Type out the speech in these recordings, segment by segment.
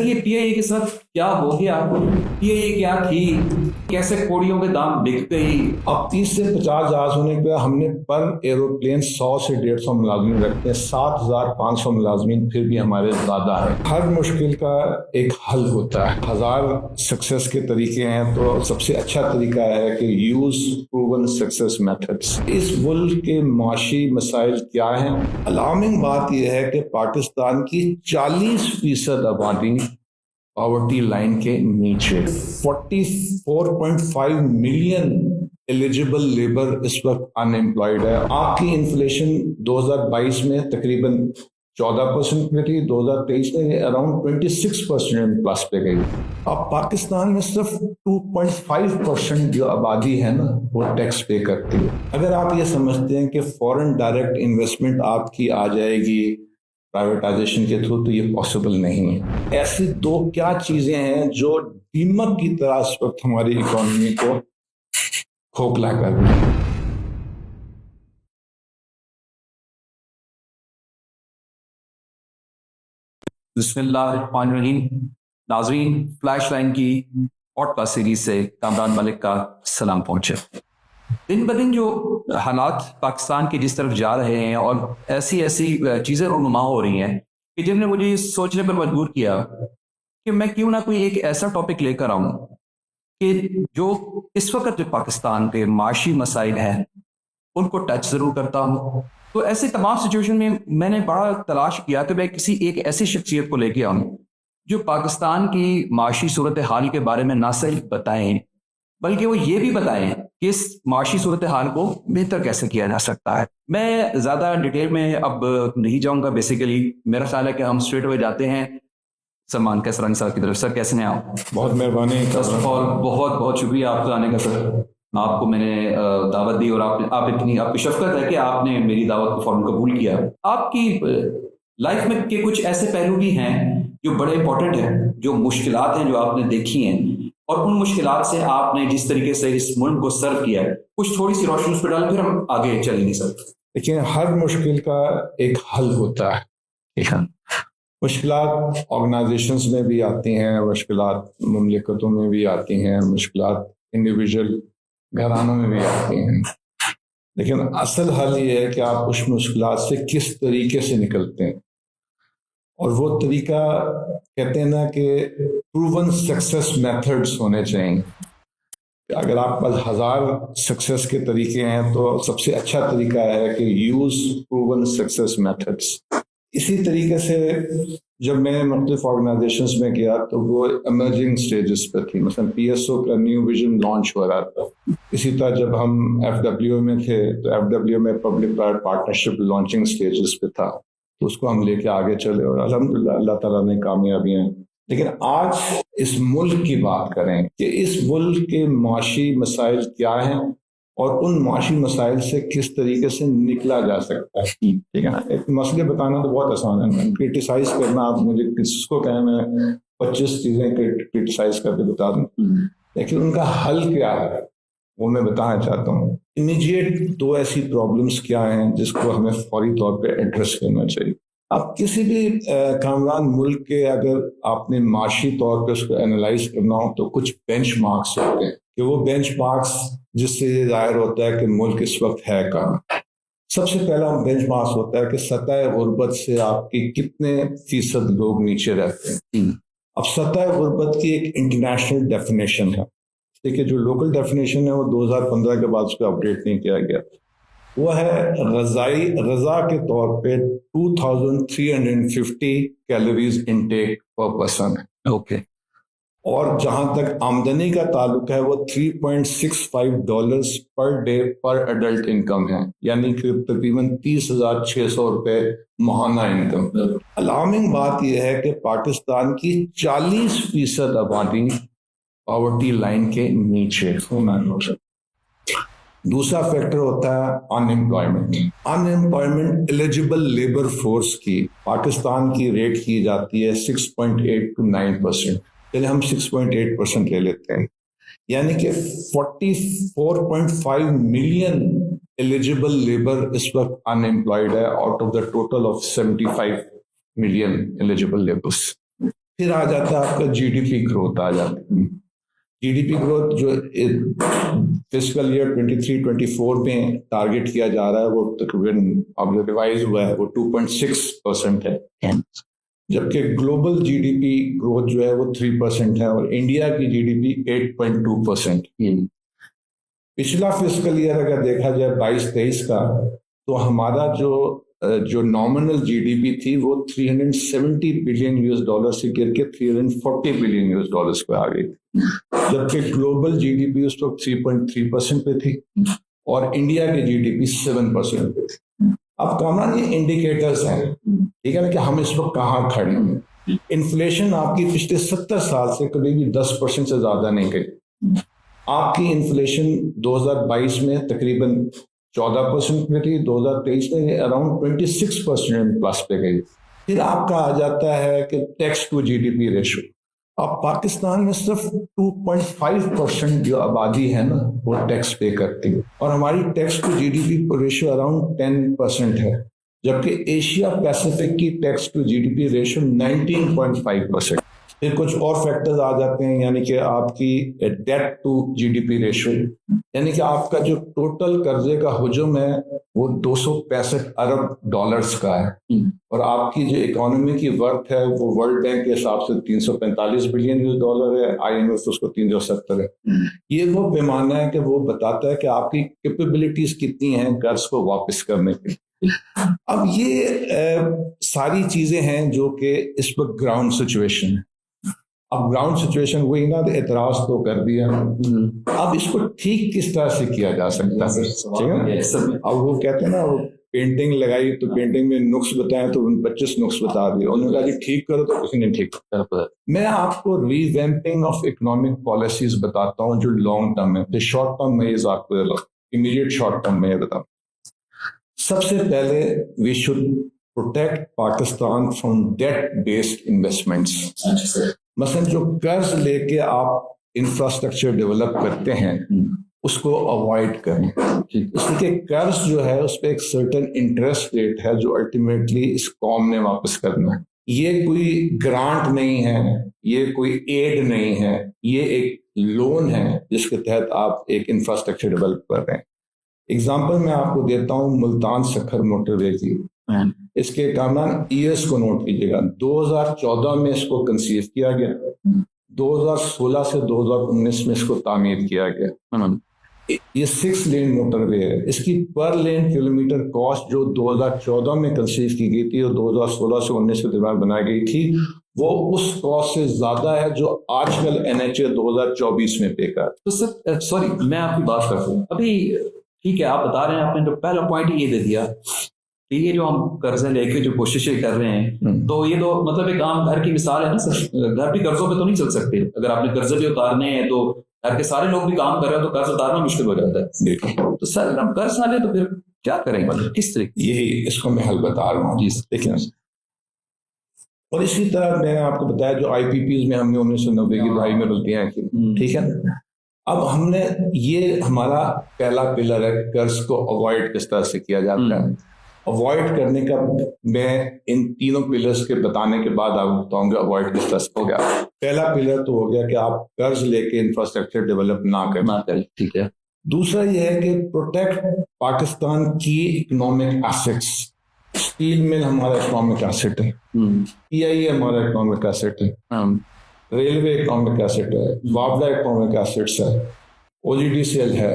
ये पीआईए के साथ क्या हो गया? पीआईए क्या थी? कैसे कोड़ियों के दाम बिक गई? अब 30 से 50 जहाज होने के बाद हमने पर एरोप्लेन 100 से 150 मुलाजमीन रखते हैं। 7,500 मुलाजमीन फिर भी हमारे ज़्यादा है। हर मुश्किल का एक हल होता है। 1000 सक्सेस के तरीके हैं तो सबसे अच्छा तरीका है कि यूज प्रूवन सक्सेस मेथड्स। इस मुल्क के माशी मसाइल क्या हैं? अलार्मिंग बात यह है कि पाकिस्तान की 40% आबादी पॉवर्टी लाइन के नीचे। 44.5 मिलियन एलिजिबल लेबर इस वक्त अनएम्प्लॉयड है। आपकी इन्फ्लेशन 2022 में तकरीबन 14% पे थी, 2023 में अराउंड 26% प्लस पे गई। अब पाकिस्तान में सिर्फ 2.5% जो आबादी है ना वो टैक्स पे करती है। अगर आप ये समझते हैं कि फॉरेन डायरेक्ट इन्वेस्टमेंट आपकी आ जाएगी प्राइवेटाइजेशन के थ्रू, तो ये पॉसिबल नहीं है। ऐसी दो क्या चीजें हैं जो दीमक की तरह इस वक्त हमारी इकोनॉमी को खोखला कर रही है। बिस्मिल्लाहिर्रहमानिर्रहीम। नाज़रीन, फ्लैश लाइन की पॉडकास्ट सीरीज से कामरान मलिक का सलाम पहुंचे। दिन ब दिन जो हालात पाकिस्तान के जिस तरफ जा रहे हैं और ऐसी ऐसी चीज़ें रुनुमा हो रही हैं कि जिन्होंने मुझे सोचने पर मजबूर किया कि मैं क्यों ना कोई एक ऐसा टॉपिक लेकर आऊं कि जो इस वक्त जो पाकिस्तान के माशी मसाइल हैं उनको टच ज़रूर करता हूं। तो ऐसे तमाम सिचुएशन में मैंने बड़ा तलाश किया कि मैं किसी एक ऐसी शख्सियत को लेके आऊं जो पाकिस्तान की माशी सूरत हाल के बारे में ना सिर्फ बताएं बल्कि वो ये भी बताएं कि इस माशी सूरत हाल को बेहतर कैसे किया जा सकता है। मैं ज़्यादा डिटेल में अब नहीं जाऊंगा। बेसिकली मेरा ख्याल है कि हम स्ट्रेट अवे जाते हैं सलमान कैसरानी साहब की तरफ। सर, कैसे हैं आप? बहुत मेहरबानी। फर्स्ट ऑफ ऑल बहुत बहुत शुक्रिया आपका आने का सर। आपको मैंने दावत दी और आप इतनी आपकी शफकत है कि आपने मेरी दावत को फौरन कबूल किया। आपकी लाइफ में के कुछ ऐसे पहलू भी हैं जो बड़े इंपॉर्टेंट हैं, जो मुश्किलात हैं जो आपने देखी हैं और उन मुश्किलात से आपने जिस तरीके से इस मुल्क को सर्व किया है, कुछ थोड़ी सी रोशनी उस पर डालें, फिर हम आगे चलेंगे सर। देखिए, हर मुश्किल का एक हल होता है। ठीक है, मुश्किलात ऑर्गेनाइजेशंस में भी आती हैं, मुश्किलात मुमलिकतों में भी आती हैं, मुश्किलात इंडिविजुअल घरानों में भी आती हैं, लेकिन असल हल ये है कि आप उस मुश्किलात से किस तरीके से निकलते हैं। और वो तरीका कहते हैं ना कि प्रूवन सक्सेस मेथड्स होने चाहिए। अगर आप पास 1000 सक्सेस के तरीके हैं तो सबसे अच्छा तरीका है कि यूज प्रूवन सक्सेस मेथड्स। इसी तरीके से जब मैं मुख्तलिफ ऑर्गेनाइजेशंस में गया तो वो इमर्जिंग स्टेजेस पे थी। मतलब पीएसओ का न्यू विजन लॉन्च हो रहा था। इसी तरह जब हम एफडब्ल्यू में थे तो एफडब्ल्यू में public private partnership launching stages पे था, तो उसको हम लेके आगे चले और अल्हम्दुलिल्लाह अल्लाह ताला ने कामयाबियां। लेकिन आज इस मुल्क की बात करें कि इस मुल्क के माशी मसाइल क्या हैं और उन माशी मसाइल से किस तरीके से निकला जा सकता है। ठीक है ना, एक मसले बताना तो बहुत आसान है, क्रिटिसाइज करना आप मुझे किसको कहें, मैं 25 चीजें क्रिटिसाइज करके बता दूं, लेकिन उनका हल क्या है वो मैं बताना चाहता हूँ। इमीडिएट दो ऐसी प्रॉब्लम्स क्या हैं जिसको हमें फौरी तौर पे एड्रेस करना चाहिए। अब किसी भी कामरान मुल्क के अगर आपने माशी तौर पे उसको एनालाइज करना हो तो कुछ बेंचमार्क्स होते हैं कि वो बेंचमार्क्स जिससे ये जाहिर होता है कि मुल्क इस वक्त है कहाँ। सबसे पहला बेंचमार्क्स होता है कि सतह गुर्बत से आपकी कितने फीसद लोग नीचे रहते हैं। अब सतह गुर्बत की एक इंटरनेशनल डेफिनेशन है। देखिए, जो लोकल डेफिनेशन है वो 2015 के बाद उसको अपडेट नहीं किया गया। वो है रजा के तौर पे 2350 कैलोरीज इनटेक पर पर्सन है। ओके। और जहां तक आमदनी का ताल्लुक है वो $3.65 पर डे पर एडल्ट इनकम है, यानी कि तकरीबन 30,600 रुपए माहाना इनकम। अलार्मिंग बात यह है कि पाकिस्तान की 40% आबादी पॉवर्टी लाइन के नीचे। दूसरा फैक्टर होता है unemployment. Unemployment eligible labour force की पाकिस्तान की रेट की जाती है 6.8 to 9%। चलिए हम 6.8% ले लेते हैं, यानी कि 44.5 मिलियन एलिजिबल लेबर इस वक्त अनएम्प्लॉयड है out of the total of 75 million eligible labours. फिर आ जाता है आपका जीडीपी ग्रोथ आ जाती है। जीडीपी ग्रोथ जो फिस्कल ईयर 23-24 में टारगेट किया जा रहा है वो तकरीबन अब रिवाइज हुआ है वो 2.6% है, जबकि ग्लोबल जीडीपी ग्रोथ जो है वो 3% है और इंडिया की जीडीपी 8.2%। पिछला फिस्कल ईयर अगर देखा जाए 22-23 का, तो हमारा जो नॉमिनल जीडीपी थी वो 370 बिलियन यूएस डॉलर से गिर के 340 बिलियन यूएस डॉलर्स पे आ गई, जबकि ग्लोबल जीडीपी उस वक्त 3.3% पे थी और इंडिया की जीडीपी 7% पे थी। अब कामरान ये इंडिकेटर्स हैं, ठीक है ना, कि हम इस वक्त कहाँ खड़े हैं। इन्फ्लेशन आपकी पिछले 70 साल से कभी भी 10% से ज्यादा नहीं गई। आपकी इन्फ्लेशन 2022 में तकरीबन 14% पे थी, 2023 में अराउंड 26% प्लस पे गई। फिर आपका आ जाता है कि टैक्स टू जीडीपी रेशो। अब पाकिस्तान में सिर्फ 2.5% जो आबादी है ना वो टैक्स पे करती है और हमारी tax to GDP ratio around 10% है, जबकि एशिया पैसिफिक की टैक्स टू जीडीपी रेशो 19.5%। फिर कुछ और फैक्टर्स आ जाते हैं, यानी कि आपकी डेट टू जीडीपी रेशो, यानी कि आपका जो टोटल कर्जे का हुजूम है वो 265 अरब डॉलर्स का है और आपकी जो इकोनॉमी की वर्थ है वो वर्ल्ड बैंक के हिसाब से 345 बिलियन यूएस डॉलर है, आईएमएफ उसको 370 है। ये वो पैमाना है कि वो बताता है कि आपकी कैपेबिलिटीज कितनी हैं कर्ज को वापस करने की। अब ये सारी चीजें हैं जो कि इस वक्त ग्राउंड सिचुएशन है। अब ग्राउंड सिचुएशन वही ना, एतराज तो कर दिया, अब इसको ठीक किस तरह से किया जा सकता है, ठीक है। अब वो कहते हैं ना, वो पेंटिंग लगाई तो पेंटिंग में नुक्स बताए तो 25 नुक्स बता दिए, उन्होंने कहा कि ठीक करो तो किसी ने ठीक कर। मैं आपको रीवैम्पिंग ऑफ इकोनॉमिक पॉलिसीज बताता हूँ जो लॉन्ग टर्म है, शॉर्ट टर्म में आपको इमीडिएट शॉर्ट टर्म में बताऊँ। सबसे पहले we should protect Pakistan from debt based investments. मसलन जो कर्ज लेके आप इंफ्रास्ट्रक्चर डेवलप करते हैं उसको अवॉइड करें, इसलिए कर्ज जो है उस पर एक सर्टेन इंटरेस्ट रेट है जो अल्टीमेटली इस कौम ने वापस करना है। ये कोई ग्रांट नहीं है, ये कोई एड नहीं है, ये एक लोन है जिसके तहत आप एक इंफ्रास्ट्रक्चर डेवलप कर रहे हैं। एग्जाम्पल मैं आपको देता हूँ मुल्तान सखर मोटरवे की। इसके कामरान ईयर्स को नोट कीजिएगा। 2014 में इसको कंसीव किया गया, 2016 से 2019 में इसको तामीर किया गया। ये 6 लेन मोटरवे है। इसकी पर लेन किलोमीटर कॉस्ट जो 2014 में कंसीव की गई थी और 2016 से 19 के दरमियान बनाई गई थी वो उस कॉस्ट से ज्यादा है जो आजकल NHA 2024 में पे कर। तो सर सॉरी मैं आपकी बात करता हूँ अभी, ठीक है आप बता रहे हैं, आपने तो पहला पॉइंट ये दे दिया कि ये जो हम कर्जे लेके जो कोशिशें कर रहे हैं तो ये तो मतलब एक आम घर की मिसाल है ना सर। घर भी कर्जों पे तो नहीं चल सकते, अगर आपने कर्जे भी उतारने हैं तो घर के सारे लोग भी काम कर रहे हो तो कर्ज उतारना मुश्किल हो जाता है। देखो तो सर अगर हम कर्ज ना ले तो फिर क्या करेंगे, मतलब किस तरीके? यही इसको मैं हल बता रहा हूँ जी, देखिए। और इसी तरह मैंने आपको बताया जो IPPs में हमने 1990 की दहाई में गलतियां की, ठीक है। अब हमने ये हमारा पहला पिलर है, कर्ज को अवॉइड किस तरह से किया जाता है। अवॉइड करने का मैं इन तीनों पिलर्स के बताने के बाद आपको बताऊंगा अवॉइड किस तरह से हो गया। पहला पिलर तो हो गया कि आप कर्ज लेके इंफ्रास्ट्रक्चर डेवलप ना करें, ठीक है। दूसरा यह है कि प्रोटेक्ट पाकिस्तान की इकोनॉमिक एसेट्स। स्टील मिल हमारा इकोनॉमिक एसेट है, PIA हमारा इकोनॉमिक एसेट है, रेलवे इकोनॉमिक एसेट है, वापडा इकोनॉमिक एसेट्स है, OGDCL है,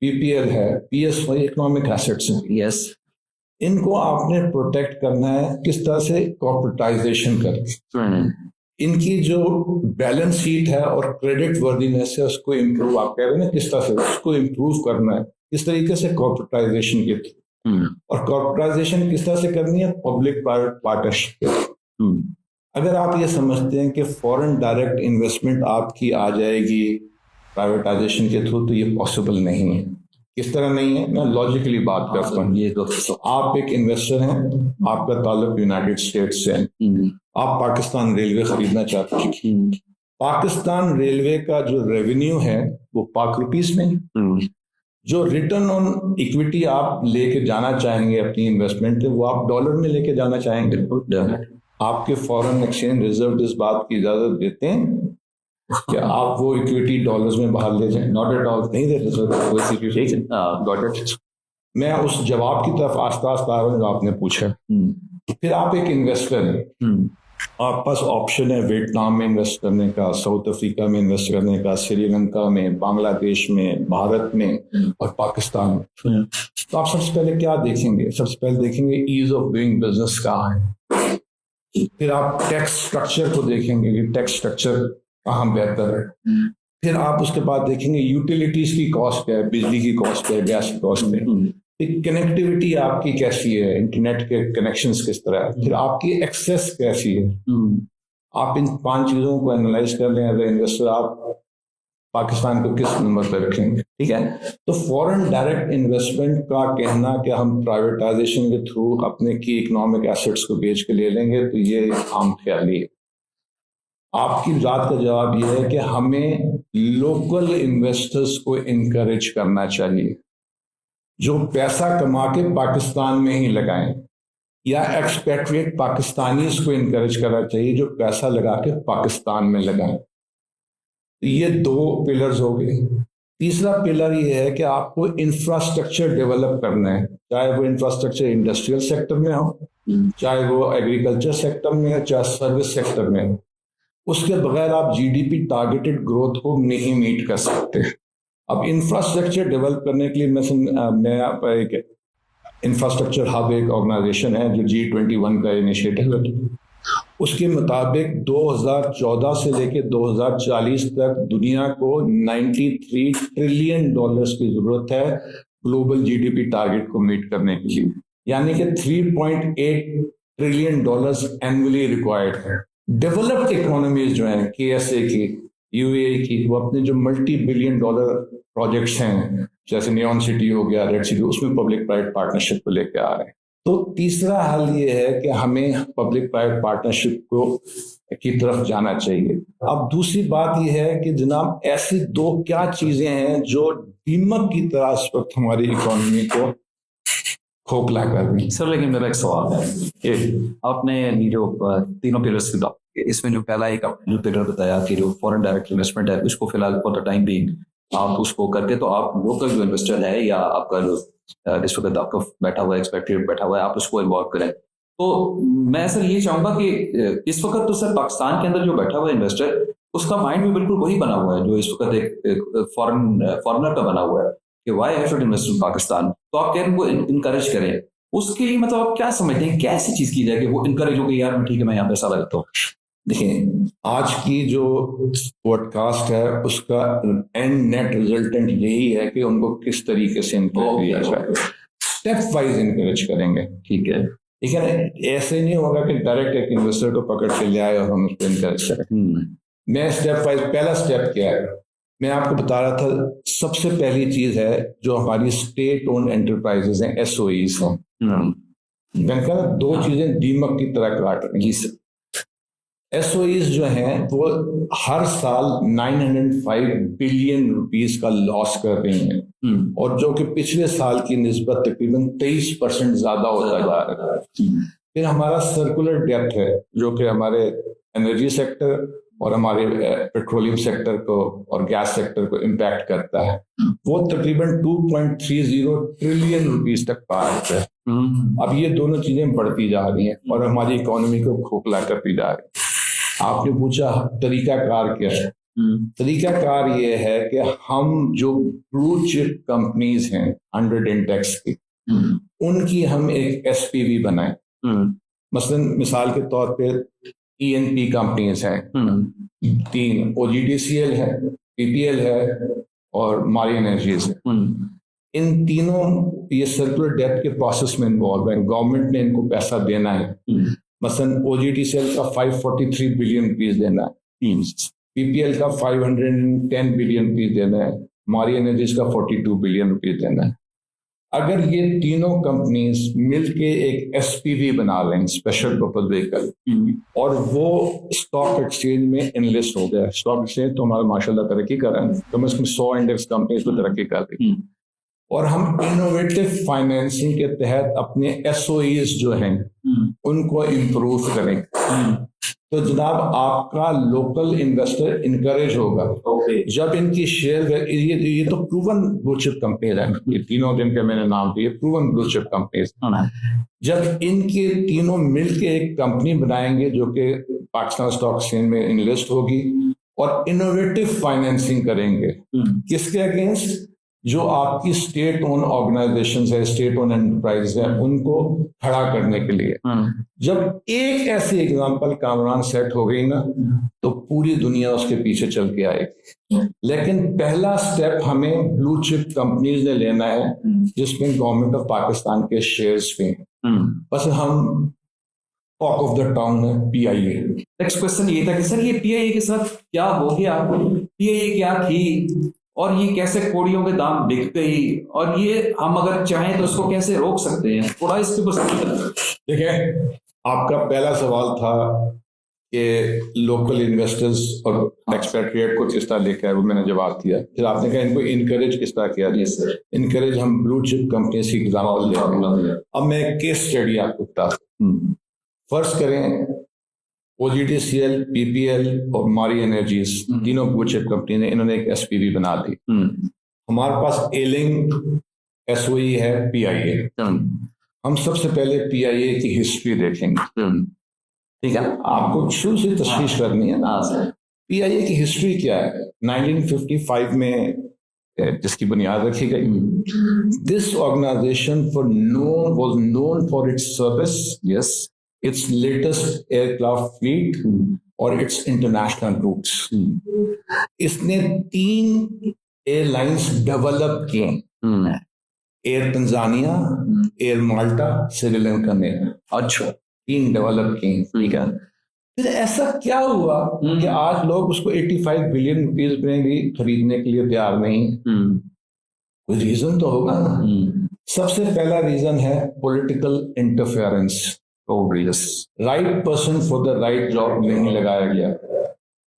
PPL है, PSY इकोनॉमिक एसेट्स है। यस, इनको आपने प्रोटेक्ट करना है किस तरह से, कॉर्पोरेटाइजेशन करके। इनकी जो बैलेंस शीट है और क्रेडिट वर्दीनेस है उसको इम्प्रूव, आप कह रहे हैं ना किस तरह से उसको इम्प्रूव करना है, किस तरीके से, कॉर्पोरेटाइजेशन के थ्रू। और कॉर्पोरेटाइजेशन किस तरह से करनी है, पब्लिक प्राइवेट पार्टनरशिप के थ्रू। अगर आप ये समझते हैं कि फॉरेन डायरेक्ट इन्वेस्टमेंट आपकी आ जाएगी प्राइवेटाइजेशन के थ्रू, तो ये पॉसिबल नहीं है। किस तरह नहीं है, मैं लॉजिकली बात करता हूँ। ये तो आप एक इन्वेस्टर हैं, आपका ताल्लुक यूनाइटेड स्टेट्स से है, आप पाकिस्तान रेलवे खरीदना चाहते हैं। पाकिस्तान रेलवे का जो रेवेन्यू है वो पाक रुपीस में, जो रिटर्न ऑन इक्विटी आप लेके जाना चाहेंगे अपनी इन्वेस्टमेंट, वो आप डॉलर में लेके जाना चाहेंगे। आपके फॉरेन एक्सचेंज रिजर्व इस बात की इजाजत देते हैं कि आप वो इक्विटी डॉलर्स में बाहर ले जाएं? नॉट एट ऑल, नहीं देते सर। Got it. मैं उस जवाब की तरफ आस्ता आस्ता आ रहा हूं जो आपने पूछा। फिर आप एक इन्वेस्टर हैं, आपके पास ऑप्शन है वियतनाम में इन्वेस्ट करने का, साउथ अफ्रीका में इन्वेस्ट करने का, श्रीलंका में, बांग्लादेश में, भारत में और पाकिस्तान में। तो आप सबसे पहले क्या देखेंगे? सबसे पहले देखेंगे ईज ऑफ डूइंग बिजनेस कहाँ है। फिर आप टैक्स स्ट्रक्चर को देखेंगे कि टैक्स स्ट्रक्चर कहाँ बेहतर है। फिर आप उसके बाद देखेंगे यूटिलिटीज की कॉस्ट है, बिजली की कॉस्ट है, गैस की कॉस्ट है। फिर कनेक्टिविटी आपकी कैसी है, इंटरनेट के कनेक्शंस किस तरह है। फिर आपकी एक्सेस कैसी है। आप इन 5 चीजों को एनालाइज कर लें एज ए इन्वेस्टर, आप पाकिस्तान को किस नंबर पर रखेंगे? ठीक है। तो फॉरेन डायरेक्ट इन्वेस्टमेंट का कहना कि हम प्राइवेटाइजेशन के थ्रू अपने की इकोनॉमिक एसेट्स को बेच के ले लेंगे, तो ये आम ख्याली है। आपकी बात का जवाब यह है कि हमें लोकल इन्वेस्टर्स को इनकरेज करना चाहिए, जो पैसा कमा के पाकिस्तान में ही लगाएं, या एक्सपेट्रिएट पाकिस्तानीज को इनकरेज करना चाहिए जो पैसा लगा के पाकिस्तान में लगाएं। ये 2 पिलर्स हो गए। तीसरा पिलर ये है कि आपको इंफ्रास्ट्रक्चर डेवलप करना है, चाहे वो इंफ्रास्ट्रक्चर इंडस्ट्रियल सेक्टर में हो, चाहे वो एग्रीकल्चर सेक्टर में हो, चाहे सर्विस सेक्टर में हो। उसके बगैर आप जीडीपी टारगेटेड ग्रोथ को नहीं मीट कर सकते। अब इंफ्रास्ट्रक्चर डेवलप करने के लिए मैं आप एक इंफ्रास्ट्रक्चर हब एक ऑर्गेनाइजेशन है जो G21 का इनिशिएटिव है। उसके मुताबिक 2014 से लेकर 2040 तक दुनिया को $93 ट्रिलियन की जरूरत है ग्लोबल जीडीपी टारगेट को मीट करने के लिए, यानी कि $3.8 ट्रिलियन एनुअली रिक्वायर्ड है। डेवलप्ड इकोनॉमीज जो हैं, KSA की, UAE की, वो अपने जो $multi-billion प्रोजेक्ट्स हैं, जैसे नियॉन सिटी हो गया, रेड सिटी, उसमें पब्लिक प्राइवेट पार्टनरशिप को लेकर आ रहे हैं। तो तीसरा हल ये है कि हमें पब्लिक प्राइवेट पार्टनरशिप को की तरफ जाना चाहिए। अब दूसरी बात यह है कि जनाब ऐसी 2 क्या चीजें हैं जो दीमक की तरह इस वक्त हमारी इकोनॉमी को खोखला कर रही। सर लेकिन मेरा एक सवाल है, आपने ये जो 3 पिलर्स की बात, इसमें जो पहला एक आपने पिलर बताया कि जो फॉरेन डायरेक्ट इन्वेस्टमेंट है, उसको फिलहाल फॉर द टाइम बीइंग आप उसको करके, तो आप लोकल जो इन्वेस्टर है या आपका जो इस वक्त आपका बैठा हुआ एक्सपेक्टेड बैठा हुआ है, आप उसको इन्वॉल्व करें। तो मैं सर ये चाहूंगा कि इस वक्त तो सर पाकिस्तान के अंदर जो बैठा हुआ इन्वेस्टर, उसका माइंड भी बिल्कुल वही बना हुआ है जो इस वक्त एक फॉरेनर का बना हुआ है कि why I should invest in Pakistan. तो आप कह रहे हैं वो इनकरेज करें, उसके लिए मतलब आप क्या समझते हैं, कैसी चीज की जाए कि वो इनकरेज हो गई, यार ठीक है मैं यहाँ पैसा लगाता हूँ। देखिए, आज की जो पॉडकास्ट है उसका एंड नेट रिजल्टेंट यही है कि उनको किस तरीके से इनकरेज किया जाए। स्टेप वाइज इनकरेज करेंगे, ठीक है। लेकिन ऐसे नहीं होगा कि डायरेक्ट एक इन्वेस्टर को पकड़ के ले आए और हम उसको इनकरेज करें। मैं स्टेप वाइज, पहला स्टेप क्या है मैं आपको बता रहा था। सबसे पहली चीज है जो हमारी स्टेट ओन्ड एंटरप्राइजेज हैं, SOEs हैं। मैंने कहा 2 चीजें दीमक की तरह काट रही हैं। SOEs जो हैं वो हर साल 905 बिलियन रुपीस का लॉस कर रही हैं, और जो कि पिछले साल की निस्बत तकरीबन 23% ज्यादा होता जा रहा है। फिर हमारा सर्कुलर डेप्थ है जो कि हमारे एनर्जी सेक्टर और हमारे पेट्रोलियम सेक्टर को और गैस सेक्टर को इम्पैक्ट करता है। वो तकरीबन 2.30 ट्रिलियन रुपीस तक पार है। अब ये दोनों चीजें बढ़ती जा रही हैं और हमारी इकोनॉमी को खोखला करती जा रही है। आपने पूछा तरीकाकार क्या है? तरीकाकार ये है कि हम जो ब्लू चिप कंपनीज हैं 100 इंडेक्स की, उनकी हम एक SPV बनाएं। मसलन मिसाल के तौर पे ENP कंपनीज हैं 3, OGDCL है, PPL है और मारी एनर्जीज है। इन तीनों ये सर्कुलर डेप्थ के प्रोसेस में इन्वॉल्व है। गवर्नमेंट ने इनको पैसा देना है। मसलन OGDCL का 543 बिलियन रुपीस देना है, PPL का 510 बिलियन रुपीस देना है, मारी एनर्जीज का 42 बिलियन रुपीस देना है। अगर ये तीनों कंपनीज मिलके एक SPV बना लें, स्पेशल पर्पज व्हीकल, और वो स्टॉक एक्सचेंज में इनलिस्ट हो गया। स्टॉक एक्सचेंज तो हमारा माशाल्लाह तरक्की कर रहा है, कम से कम 100 इंडेक्स कंपनीज को तरक्की कर रही है। और हम इनोवेटिव फाइनेंसिंग के तहत अपने SOEs जो हैं उनको इम्प्रूव करें। तो जनाब आपका लोकल इन्वेस्टर इनकरेज होगा। जब इनकी शेयर ये तो प्रूवन ब्लू चिप कंपनीज है, ये तीनों जिनके मैंने नाम दिए प्रूवन ब्लू चिप कंपनीज। जब इनके तीनों मिलके एक कंपनी बनाएंगे जो कि पाकिस्तान स्टॉक एक्सचेंज में इन्वेस्ट होगी और इनोवेटिव फाइनेंसिंग करेंगे, किसके अगेंस्ट? जो आपकी स्टेट ओन ऑर्गेनाइजेशन है, स्टेट ओन एंटरप्राइज है, उनको खड़ा करने के लिए। जब एक ऐसी एग्जांपल कामरान सेट हो गई ना, तो पूरी दुनिया उसके पीछे चल के आएगी। लेकिन पहला स्टेप हमें ब्लू चिप कंपनीज ने लेना है, जिसमें गवर्नमेंट ऑफ पाकिस्तान के शेयर्स पे बस हम टॉक ऑफ द टाउन है PIA। नेक्स्ट क्वेश्चन ये था कि सर ये PIA के साथ क्या हो गया, PIA क्या थी और ये कैसे कोड़ियों के दाम बिक गई, और ये हम अगर चाहें तो उसको कैसे रोक सकते हैं, थोड़ा इसके ऊपर। देखिए, आपका पहला सवाल था कि लोकल इन्वेस्टर्स और एक्सपेट्रिएट को किस तरह लेकर, वो मैंने जवाब दिया। फिर आपने कहा इनको इनकरेज किस तरह किया? इनकरेज हम ब्लू चिप कंपनी की एग्जाम्पल ले। अब मैं केस स्टडी आपको बताता हूँ। फर्ज करें OGTCL, PPL और मारी एनर्जीज, तीनों ब्लू चिप कंपनी ने, इन्होंने एक SPV बना दी। हमारे पास एलिंग SOE है PIA। हम सबसे पहले PIA की हिस्ट्री देखेंगे, ठीक है? आपको शुरू से तशखीस करनी है ना। PIA की हिस्ट्री क्या है? 1955 में जिसकी बुनियाद रखी गई। This organization was known for its service, yes, its latest aircraft fleet और its international routes। इसने 3 एयरलाइंस डेवलप किए, एयर तंजानिया, एयर माल्टा, श्रीलंका ने। अच्छा, 3 डेवलप किए, ठीक है। फिर ऐसा क्या हुआ कि आज लोग उसको 85 बिलियन रुपीज में भी खरीदने के लिए तैयार नहीं? कोई रीजन तो होगा ना। सबसे पहला रीजन है political interference. Right person for the right job नहीं लगाया गया।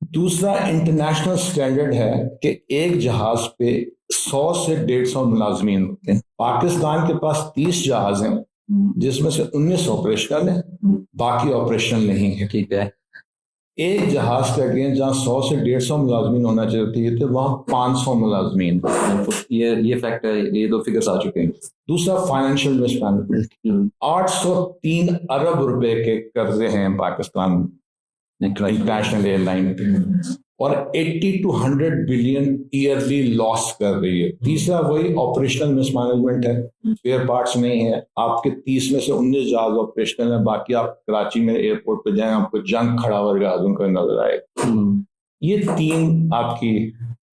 दूसरा, इंटरनेशनल स्टैंडर्ड है कि एक जहाज पे 100 से 150 मुलाजमीन होते हैं। पाकिस्तान के पास 30 जहाज हैं, जिसमें से 19 ऑपरेशनल है, बाकी ऑपरेशनल नहीं है, ठीक है। एक जहाज के अगेंस्ट जहाँ 100 से 150 मुलाजमीन होना चाहिए थे, वहां 500 मुलाजमीन। ये फैक्ट है, ये 2 फिगर्स आ चुके हैं। दूसरा, फाइनेंशियल रिस्क मैनेजमेंट। 803 अरब रुपए के कर्जे हैं पाकिस्तान इंटरनेशनल एयरलाइन, और 80 to 100 बिलियन ईयरली लॉस कर रही है। तीसरा, वही ऑपरेशनल मिसमैनेजमेंट है, स्पेयर पार्ट्स नहीं है। आपके 30 में से 19 जहाज ऑपरेशनल है, बाकी आप कराची में एयरपोर्ट पे जाएं, आपको जंग खड़ा हुआ जहाजों का नजर आएगा। ये 3 आपकी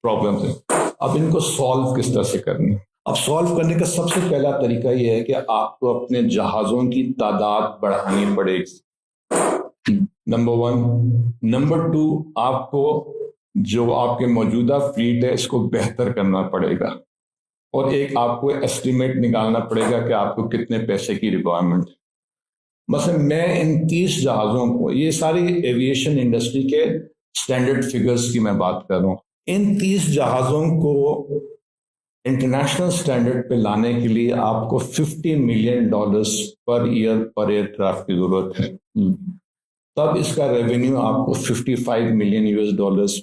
प्रॉब्लम्स हैं। अब इनको सॉल्व किस तरह से करनी है? अब सॉल्व करने का सबसे पहला तरीका यह है कि आपको अपने जहाजों की तादाद बढ़ानी पड़ेगी, नंबर 1। नंबर 2, आपको जो आपके मौजूदा फ्लीट है इसको बेहतर करना पड़ेगा, और एक आपको एस्टिमेट निकालना पड़ेगा कि आपको कितने पैसे की रिक्वायरमेंट। मसलन मैं इन 30 जहाज़ों को, ये सारी एविएशन इंडस्ट्री के स्टैंडर्ड फिगर्स की मैं बात कर रहा हूँ, इन 30 जहाज़ों को इंटरनेशनल स्टैंडर्ड पे लाने के लिए आपको $50 मिलियन पर ईयर पर एयरक्राफ्ट की जरूरत है। तब इसका रेवेन्यू आपको $55 मिलियन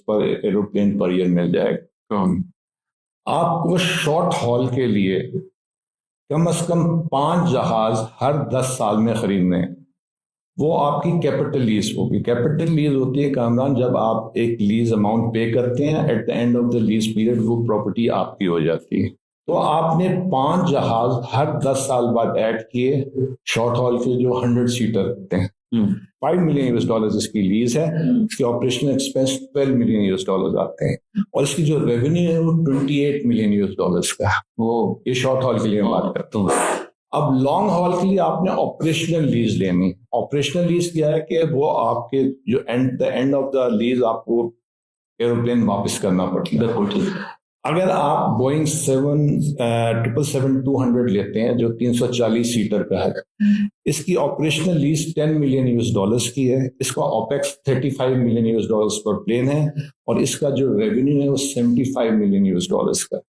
पर एरोप्लेन पर ईयर मिल जाएगा। आपको शॉर्ट हॉल के लिए कम से कम 5 जहाज हर 10 साल में खरीदने हैं। वो आपकी कैपिटल लीज होगी। कैपिटल लीज होती है कामरान, जब आप एक लीज अमाउंट पे करते हैं, at the end of the lease period वो प्रॉपर्टी आपकी हो जाती है। तो आपने 5 जहाज हर 10 साल बाद ऐड किए, शॉर्ट हॉल के जो 100 सीटर होते हैं। $5 मिलियन इसकी लीज है, इसके ऑपरेशनल एक्सपेंस $12 मिलियन आते हैं, और इसकी जो रेवेन्यू है वो $28 मिलियन का है। वो ये शॉर्ट हॉल के लिए बात करता हूँ। अब लॉन्ग हॉल के लिए आपने ऑपरेशनल लीज लेनी। ऑपरेशनल लीज क्या है कि वो आपके जो एंड ऑफ द लीज आपको एरोप्लेन वापस करना पड़ता है। अगर आप बोइंग 777-200 लेते हैं जो 340 सीटर का है, इसकी ऑपरेशनल लीज $10 मिलियन की है, इसका ऑपेक्स $35 मिलियन पर प्लेन है, और इसका जो रेवेन्यू है वो $75 मिलियन का।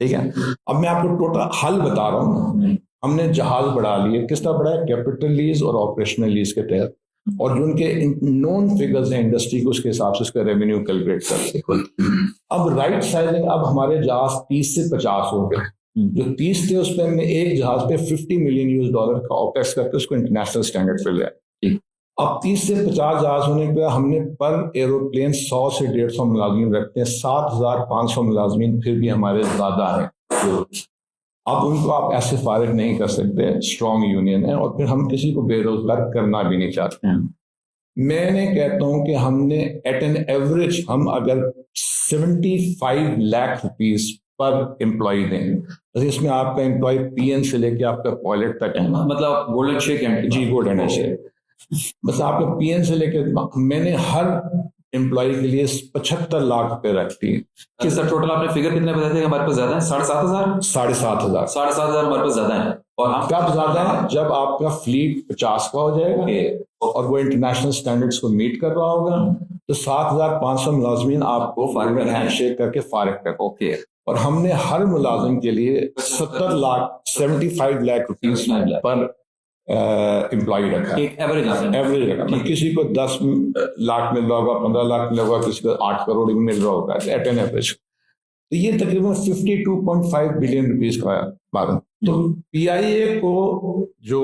ठीक है। अब मैं आपको टोटल हल बता रहा हूँ। हमने जहाज बढ़ा लिए, किस तरह बढ़ाया? कैपिटल लीज और ऑपरेशनल लीज के तहत। और जो उनके नॉन फिगर्स हैं इंडस्ट्री को, उसके हिसाब से उसका रेवेन्यू कैलकुलेट करते हैं। अब राइट साइजिंग, अब हमारे जहाज 30 से 50 हो गए। जो 30 थे उस पर हमने एक जहाज पे $50 मिलियन का ऑपेक्स करके उसको इंटरनेशनल स्टैंडर्ड पे लिया। अब 30 से 50 जहाज होने के बाद हमने पर एरोप्लेन 100 से 150 मुलाजमीन रखते हैं, 7,500 मुलाजमीन फिर भी हमारे ज्यादा है। अब उनको आप ऐसे फारिग नहीं कर सकते, स्ट्रॉन्ग यूनियन है, और फिर हम किसी को बेरोजगार करना भी नहीं चाहते हैं। मैंने कहता हूं कि हमने एट एन एवरेज हम अगर 75 लाख रुपीस पर एम्प्लॉय दें, तो इसमें आपका एम्प्लॉय पीएन से लेके आपका पायलट तक है, मतलब गोल्डन शेक जी गोल्डन शेक, बस आपका पीएन से लेके मैंने हर एम्प्लॉय के लिए 75 लाख रुपए रखती है। किस टोटल आपने फिगर कितने बताए थे? हमारे पास ज्यादा है 7,500 7,500 हमारे पास ज्यादा है। और हम कब ज्यादा है? जब आपका फ्लीट 50 का हो जाएगा और वो इंटरनेशनल स्टैंडर्ड्स को मीट कर रहा होगा, तो 7,500 मुलाजमीन आपको फारिग हैंडशेक करके फारिग कर। ओके। और हमने हर मुलाजिम के लिए 75 लाख रुपीस पर एम्प्लॉय रखा, एक एवरेज रखा। तो किसी को 10 लाख मिल रहा होगा, 15 लाख मिल रहा होगा, किसी को 8 करोड़ मिल रहा होगा एट एन एवरेज। तो ये तकरीबन 52.5 बिलियन रुपीस का है। तो पीआईए को जो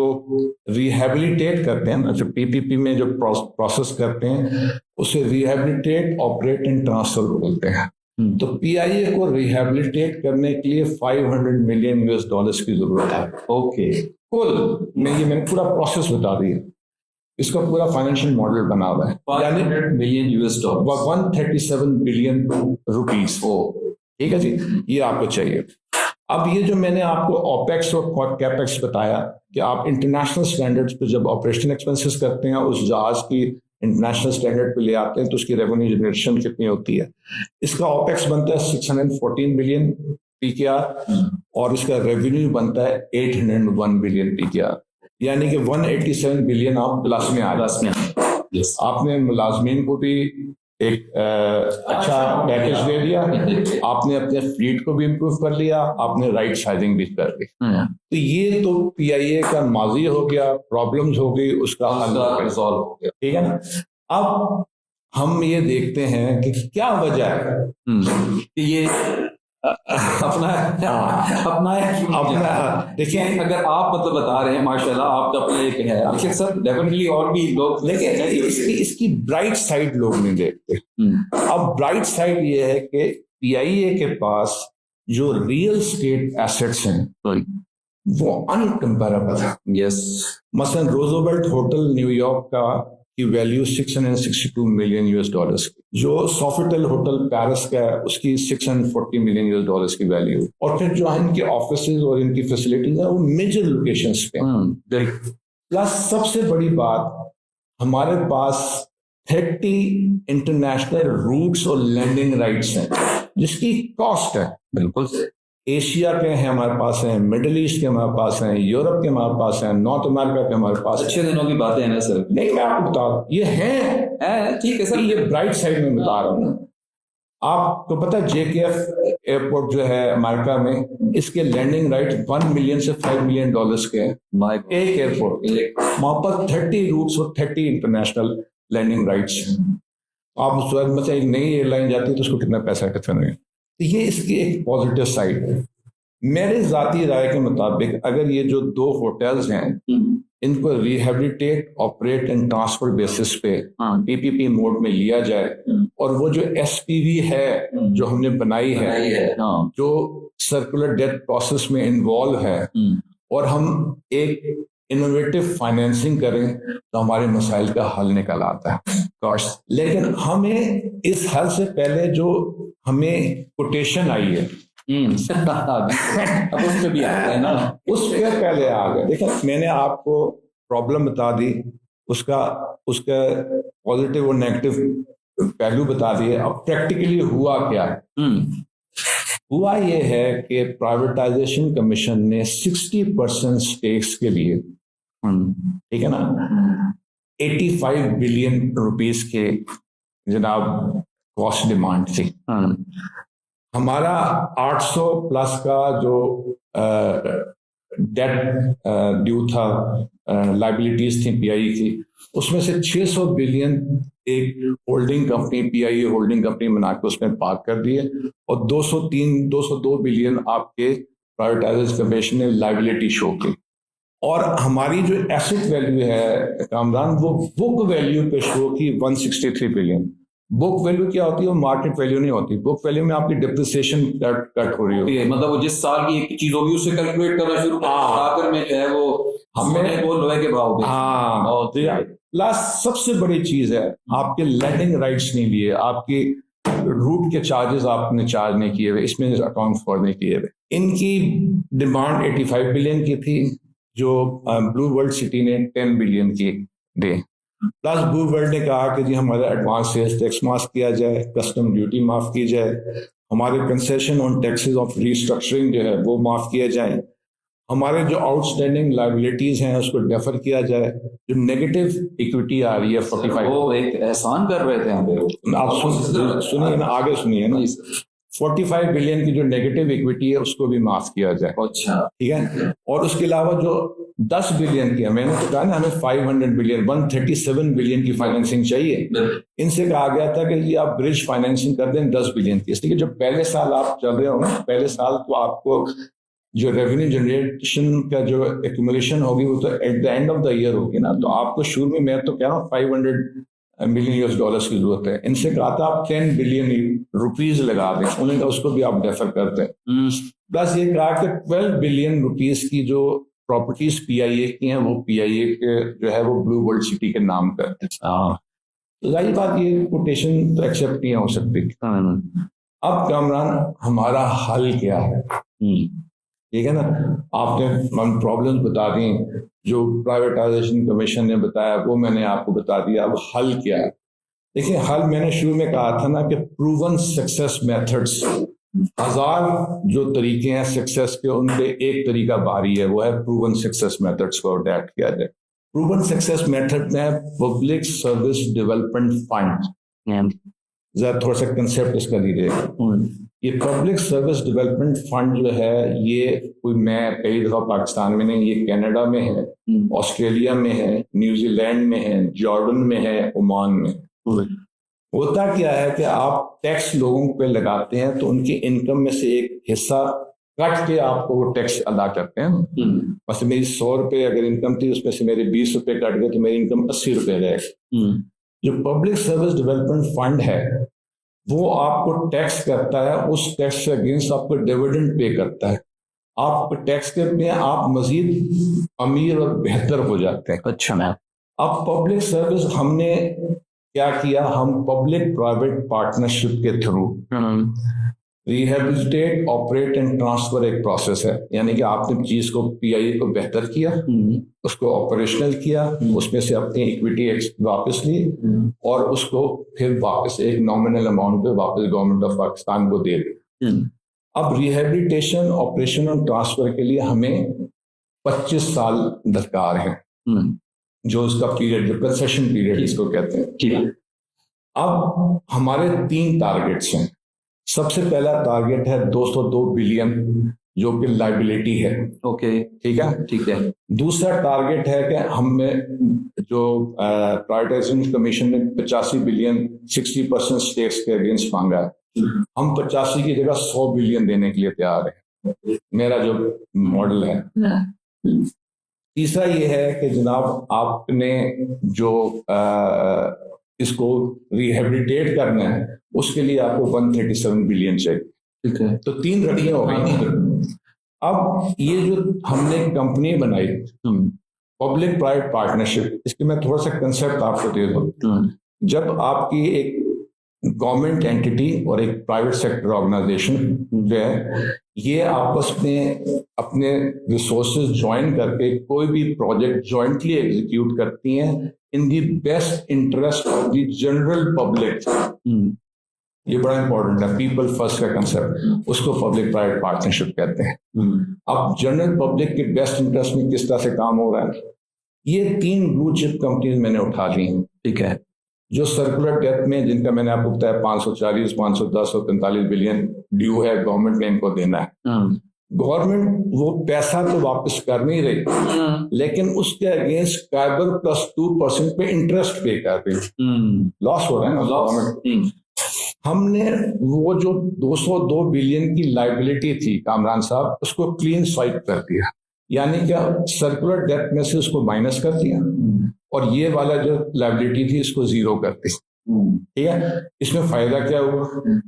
रिहेबिलिटेट करते हैं ना, जो पीपीपी में जो प्रोसेस करते हैं, उसे रिहेबिलिटेट, ऑपरेट एंड ट्रांसफर बोलते हैं। तो पीआईए को रिहेबिलिटेट करने के लिए $500 मिलियन की जरूरत है। ओके। कुल मैंने पूरा प्रोसेस बता दिया, इसका पूरा फाइनेंशियल मॉडल बना हुआ है, यानी $500 मिलियन 137 बिलियन रुपीस। ठीक है जी, ये आपको चाहिए। अब ये जो मैंने आपको ओपेक्स और कैपेक्स बताया कि आप इंटरनेशनल स्टैंडर्ड्स पे जब ऑपरेशन एक्सपेंसेस करते हैं, उस जहाज की इंटरनेशनल स्टैंडर्ड पे ले आते हैं, तो उसकी रेवेन्यू जनरेशन कितनी होती है। इसका ओपेक्स बनता है 614 बिलियन पीकेआर और इसका रेवेन्यू बनता है 801 बिलियन पीकेआर, यानी कि 187 बिलियन आप प्लस में आ जाते हैं। आपने मुलाजमीन को भी एक अच्छा पैकेज दे दिया, आपने अपने फ्लीट को भी इम्प्रूव कर लिया, आपने राइट साइजिंग भी कर ली। तो ये तो पीआईए का माजी हो गया, प्रॉब्लम्स हो गई, उसका हल रिजॉल्व हो गया। ठीक है ना। अब हम ये देखते हैं कि क्या वजह है कि ये अपना देखिए, अगर आप मतलब बता रहे हैं माशाल्लाह, आप तो अपने एक है, अक्षर सर डेफिनेटली और भी लोग लेकिन इसकी ब्राइट साइड लोग नहीं देखते। अब ब्राइट साइड ये है कि पीआईए के पास जो रियल स्टेट एसेट्स हैं वो अनकंपेरेबल है। यस, मसलन रोजोवेल्ट होटल न्यूयॉर्क का की वैल्यू $662 मिलियन की, जो सोफिटेल होटल पेरिस का है उसकी $640 मिलियन की वैल्यू, और फिर जो है इनके ऑफिसेज और इनकी फैसिलिटीज है वो मेजर लोकेशंस पे। प्लस सबसे बड़ी बात, हमारे पास 30 इंटरनेशनल रूट्स और लैंडिंग राइट्स हैं जिसकी कॉस्ट है। बिल्कुल, एशिया के हैं हमारे पास हैं, मिडिल ईस्ट के हमारे पास हैं, यूरोप के हमारे पास हैं, नॉर्थ अमेरिका के हमारे पास। अच्छे दिनों की बातें हैं ना सर? नहीं, मैं आपको बता रहा हूँ ये है, ठीक है सर, ये ब्राइट साइड में बता रहा हूँ। आपको पता है JKF एयरपोर्ट जो है अमेरिका में, इसके लैंडिंग राइट 1 मिलियन से $5 मिलियन के हैं एक एयरपोर्ट। वहां पर 30 रूट्स और 30 इंटरनेशनल लैंडिंग राइट्स। आप उस वक्त में एक नई एयरलाइन जाती है तो उसको कितना पैसा इकट्ठा नहीं। तो ये इसकी एक पॉजिटिव साइड है। मेरे जाती राय के मुताबिक अगर ये जो 2 होटल्स हैं इनको rehabilitate, operate and transfer basis पे पीपीपी मोड में लिया जाए, और वो जो एसपीवी है जो हमने बनाई है, जो सर्कुलर डेट प्रोसेस में इन्वॉल्व है, और हम एक इनोवेटिव फाइनेंसिंग करें, तो हमारे मसाइल का हल निकल आता है। लेकिन हमें इस हल से पहले जो हमें कोटेशन आई है अब उस पे भी आता है ना, उस पे पहले आ गए। देखो, मैंने आपको प्रॉब्लम बता दी, उसका पॉजिटिव और नेगेटिव पहलू बता दिए। अब प्रैक्टिकली हुआ क्या है? हुआ ये है कि प्राइवेटाइजेशन कमीशन ने 60% स्टेक्स के लिए, ठीक है ना, 85 बिलियन रुपीस के जनाब कॉस्ट डिमांड थी। हमारा 800 प्लस का जो डेट ड्यू था लाइबिलिटीज थी पीआई की, उसमें से 600 बिलियन एक holding company pi holding company बना के उसमें पार्क कर दिए, और 202 बिलियन आपके प्राइवेटाइजेशन कमीशन ने लाइबिलिटी शो की। और हमारी जो एसेट वैल्यू है कामरान, वो बुक वैल्यू पे शो की 163 बिलियन। बुक वैल्यू क्या होती है? वो मार्केट वैल्यू नहीं होती। बुक वैल्यू में आपकी डिप्रिसिएशन कट हो रही होती है, मतलब वो जिस साल की एक चीज होगी उससे कैलकुलेट करना शुरू आखिर में जो है वो हमें वो लोहे के भाव पे। हाँ, लास्ट सबसे बड़ी चीज है, आपके लैंडिंग राइट्स नहीं लिए, आपकी रूट के चार्जेस आपने चार्ज नहीं किए हुए, इसमें अकाउंट फॉर नहीं किए हुए। इनकी डिमांड 85 बिलियन की थी, जो ब्लू वर्ल्ड सिटी ने 10 बिलियन की दे। प्लस ब्लू वर्ल्ड ने कहा कि जी हमारा एडवांस सेल्स टैक्स माफ किया जाए, कस्टम ड्यूटी माफ की जाए, हमारे concession on taxes of restructuring जो है वो माफ किया जाए, हमारे जो आउटस्टैंडिंग लाइबिलिटीज हैं उसको डेफर किया जाए, जो नेगेटिव इक्विटी आ रही है 45। वो एक एहसान कर रहे थे आप सुनिए ना, आगे सुनिए ना, 45 बिलियन की जो नेगेटिव इक्विटी है उसको भी माफ किया जाए। अच्छा, ठीक है। और उसके अलावा जो 10 बिलियन की, मैंने तो कहा ना हमें 500 बिलियन 137 बिलियन की फाइनेंसिंग चाहिए। इनसे कहा गया था कि जी आप ब्रिज फाइनेंसिंग कर दें 10 बिलियन की, इसलिए जो पहले साल आप चल रहे हो ना, पहले साल तो आपको जो रेवेन्यू जनरेशन का जो एक्यूमुलेशन होगी वो तो at the end of the year होगी ना, तो आपको शुरू में, मैं तो कह रहा हूँ 500 मिलियन यूएस डॉलर्स की जरूरत है। इनसे कहा था आप 10 बिलियन रुपीज लगा दें, उन्होंने कहा उसको भी आप डेफर कर दें। प्लस ये कहा कि 12 बिलियन रुपीज की जो प्रॉपर्टीज पीआईए की हैं वो पीआईए के जो है वो ब्लू वर्ल्ड सिटी के नाम पर। जाहिर बात ये कोटेशन तो एक्सेप्ट नहीं हो सकती। अब कामरान हमारा हल क्या है? ठीक है ना, आपने हम प्रॉब्लम्स बता दी, जो प्राइवेटाइजेशन कमीशन ने बताया वो मैंने आपको बता दिया। अब हल क्या है? देखिए, हल मैंने शुरू में कहा था ना कि प्रूवन सक्सेस मेथड्स, 1000 जो तरीके हैं सक्सेस के, उनके एक तरीका बारी है, वो है प्रूवन सक्सेस मेथड्स को अडैप्ट किया जाए। प्रूवन सक्सेस मेथड में पब्लिक सर्विस डेवलपमेंट फंड, जरा थोड़ा सा कंसेप्ट इसका दीजिएगा। ये पब्लिक सर्विस डेवलपमेंट फंड जो है, ये कोई मैं कई दफा पाकिस्तान में नहीं, ये कनाडा में है, ऑस्ट्रेलिया में है, न्यूजीलैंड में है, जॉर्डन में है, ओमान में। होता क्या है कि आप टैक्स लोगों पे लगाते हैं तो उनकी इनकम में से एक हिस्सा कट के आपको वो टैक्स अदा करते हैं। बस मेरी 100 रुपये अगर इनकम थी, उसमें से मेरे 20 रुपये कट गए तो मेरी इनकम 80 रुपये रहेगी। जो पब्लिक सर्विस डेवलपमेंट फंड है वो आपको टैक्स करता है, उस टैक्स से अगेंस्ट आपको डिविडेंड पे करता है। आप टैक्स करते हैं, आप मजीद अमीर और बेहतर हो जाते हैं। अच्छा मैम, अब पब्लिक सर्विस हमने क्या किया, हम पब्लिक प्राइवेट पार्टनरशिप के through rehabilitate, operate and transfer एक प्रोसेस है, यानी कि आपने चीज को पीआईए को बेहतर किया, उसको ऑपरेशनल किया, उसमें से अपनी इक्विटी वापस ली और उसको फिर वापस एक नॉमिनल अमाउंट पे वापस गवर्नमेंट ऑफ पाकिस्तान को दे दी। अब रिहेबिलिटेशन, ऑपरेशन और ट्रांसफर के लिए हमें 25 साल दरकार है, जो उसका पीरियड, जो कंसेशन पीरियड इसको कहते हैं। अब हमारे 3 टारगेट्स हैं। सबसे पहला टारगेट है 202 बिलियन जो कि लाइबिलिटी है। ओके, ठीक है, ठीक है। दूसरा टारगेट है कि हमें जो प्राइवेटाइजेशन कमीशन ने 85 बिलियन 60% स्टेक्स के अगेंस्ट मांगा है, हम 85 की जगह 100 बिलियन देने के लिए तैयार है, मेरा जो मॉडल है। तीसरा ये है कि जनाब आपने जो इसको रिहेबिलिटेट करना है उसके लिए आपको 137 बिलियन चाहिए। ठीक है, तो 3 रड़ियां हो गई। अब ये जो हमने कंपनी बनाई पब्लिक प्राइवेट पार्टनरशिप, इसके मैं थोड़ा सा कंसेप्ट आपको दे दूं। जब आपकी एक गवर्नमेंट एंटिटी और एक प्राइवेट सेक्टर ऑर्गेनाइजेशन जो है, ये आपस में अपने रिसोर्सेज ज्वाइन करके कोई भी प्रोजेक्ट ज्वाइंटली एग्जीक्यूट करती हैं in the best interest of the general public. ये बड़ा इंपॉर्टेंट है, पीपल फर्स्ट का कंसेप्ट, उसको पब्लिक प्राइवेट पार्टनरशिप कहते हैं। अब जनरल पब्लिक के बेस्ट इंटरेस्ट में किस तरह से काम हो रहा है, ये 3 ब्लू चिप कंपनीज मैंने उठा ली हैं। ठीक है, जो सर्कुलर डेथ में, जिनका मैंने आपको बताया 540, 510 और 45 बिलियन ड्यू है, गवर्नमेंट ने इनको देना है। गवर्नमेंट वो पैसा तो वापस कर नहीं रही, लेकिन उसके अगेंस्ट काइबर +2% पे इंटरेस्ट पे कर रही। लॉस हो रहा है ना गवर्नमेंट। हमने वो जो 202 बिलियन की लाइबिलिटी थी कामरान साहब, उसको क्लीन स्वाइप कर दिया, यानी क्या सर्कुलर डेट में से उसको माइनस कर दिया और ये वाला जो लाइबिलिटी थी इसको जीरो कर दी। ठीक है, इसमें फायदा क्या हुआ?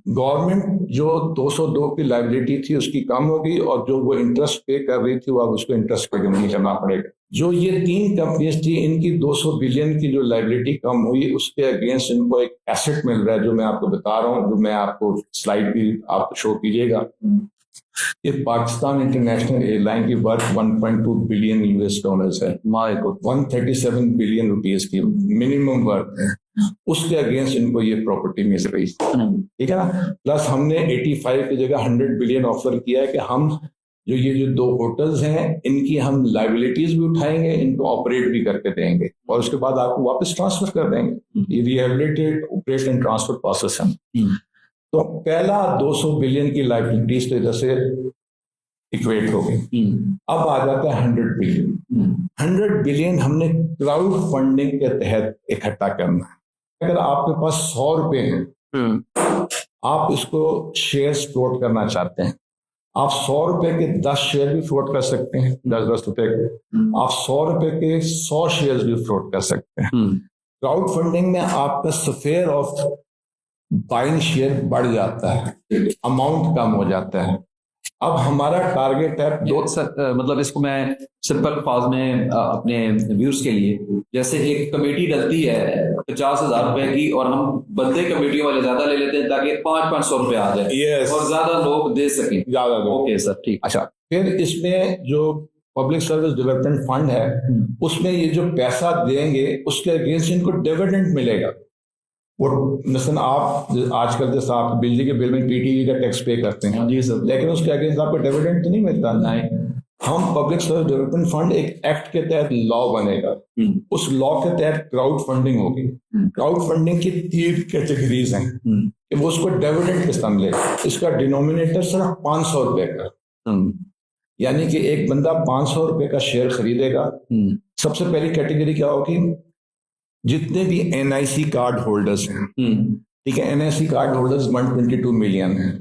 गवर्नमेंट जो 202 की लाइबिलिटी थी उसकी कम हो गई और जो वो इंटरेस्ट पे कर रही थी वो अब उसको इंटरेस्ट पे नहीं करना पड़ेगा। जो ये 3 कंपनीज थी इनकी 200 बिलियन की जो लाइबिलिटी कम हुई उसके अगेंस्ट इनको एक एसेट मिल रहा है, जो मैं आपको बता रहा हूँ, जो मैं आपको स्लाइड भी आप शो कीजिएगा। ये पाकिस्तान इंटरनेशनल एयरलाइन की वर्थ 1.2 बिलियन US डॉलर्स है। 137 बिलियन रुपीस की मिनिमम वर्थ है, उसके अगेंस्ट इनको ये प्रॉपर्टी मिल रही है। ठीक है ना। प्लस हमने 85 की जगह 100 बिलियन ऑफर किया है कि हम ये जो 2 होटल्स हैं इनकी हम लाइबिलिटीज भी उठाएंगे, इनको ऑपरेट भी करके देंगे और उसके बाद आपको वापस ट्रांसफर कर देंगे। ये rehabilitate operate and transfer process है। तो पहला 200 बिलियन की लाइबिलिटीज तो इधर से इक्वेट हो गई। अब आ जाता है 100 बिलियन। 100 बिलियन हमने क्राउड फंडिंग के तहत इकट्ठा करना है। अगर आपके पास 100 रुपए हैं, आप इसको शेयर्स फ्लोट करना चाहते हैं, आप 100 रुपए के 10 शेयर भी फ्लोट कर सकते हैं, 10-10 रुपए के। आप 100 रुपए के 100 शेयर भी फ्लोट कर सकते हैं। क्राउड फंडिंग में आपका स्फेयर ऑफ बाइंग शेयर बढ़ जाता है, अमाउंट कम हो जाता है। अब हमारा टारगेट है मतलब इसको मैं सिंपल अल्फाज में अपने व्यूअर्स के लिए, जैसे एक कमेटी डलती है 50,000 रुपए की और हम बंदे कमेटियों वाले ज्यादा ले लेते हैं ताकि 500 रुपए आ जाए। Yes. और ज्यादा लोग दे सकें। ज्यादा लोग। ओके सर, ठीक। अच्छा, फिर इसमें जो पब्लिक सर्विस डेवलपमेंट फंड है उसमें ये जो पैसा देंगे उसके अगेंस्ट इनको डिविडेंड मिलेगा। वो मिशन आप आजकल जैसे आप बिजली के बिल में PTV का टैक्स पे करते हैं जी सर, लेकिन उसके अगेंस्ट आपको डिविडेंड तो नहीं मिलता। नहीं। हम पब्लिक सर्विस डेवलपमेंट फंड एक एक्ट के तहत लॉ बनेगा, उस लॉ के तहत क्राउड फंडिंग होगी। क्राउड फंडिंग की 3 कैटेगरीज हैं कि वो उसको डिविडेंड किस तरह मिलेगा। इसका डिनोमिनेटर सिर्फ 500 रुपए का, यानी कि एक बंदा 500 रुपए का शेयर खरीदेगा। सबसे पहली कैटेगरी क्या होगी? जितने भी NIC कार्ड होल्डर्स हैं, ठीक है, NIC कार्ड होल्डर्स 122 मिलियन हैं।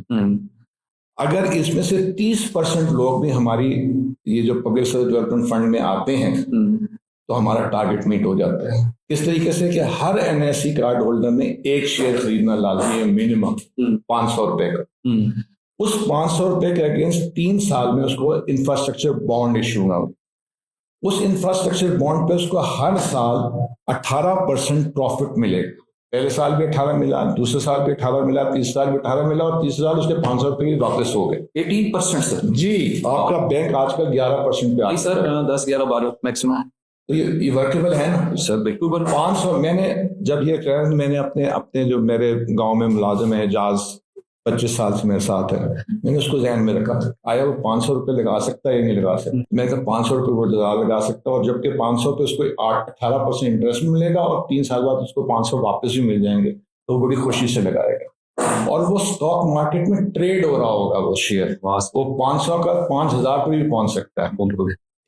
अगर इसमें से 30% लोग भी हमारी ये जो पब्लिक सर्विस डेवलपमेंट फंड में आते हैं तो हमारा टारगेट मीट हो जाता है। इस तरीके से कि हर NIC कार्ड होल्डर ने एक शेयर खरीदना लाजमी है, मिनिमम 500 रुपए का। उस 500 रुपए के अगेंस्ट 3 साल में उसको इंफ्रास्ट्रक्चर बॉन्ड इश्यू होगा। उस इंफ्रास्ट्रक्चर बॉन्ड पे उसको हर साल 18% प्रॉफिट मिलेगा। पहले साल भी 18 मिला, दूसरे साल भी 18 मिला, तीसरे साल भी 18 मिला और तीसरे साल उसके 500 रुपए की वापस हो गए। 18% सर? जी, आपका बैंक आजकल 11% पे आ सर, 10, 11, 12 मैक्सिमम। तो ये वर्केबल है ना सर? बिल्कुल। 500 मैंने जब ये कहा, मैंने अपने जो मेरे गांव में मुलाजिम है एजाज 25 साल से मेरे साथ है, मैंने उसको ध्यान में रखा। आया वो 500 रुपए लगा सकता है या नहीं लगा सकता? मैंने कहा 500 रुपए वो लगा सकता है और जबकि 500 पे उसको 18% इंटरेस्ट मिलेगा और 3 साल बाद उसको 500 वापस भी मिल जाएंगे, तो बड़ी खुशी से लगाएगा। और वो स्टॉक मार्केट में ट्रेड हो रहा होगा वो शेयर, वो 500 का 5000 पे भी पहुंच सकता है।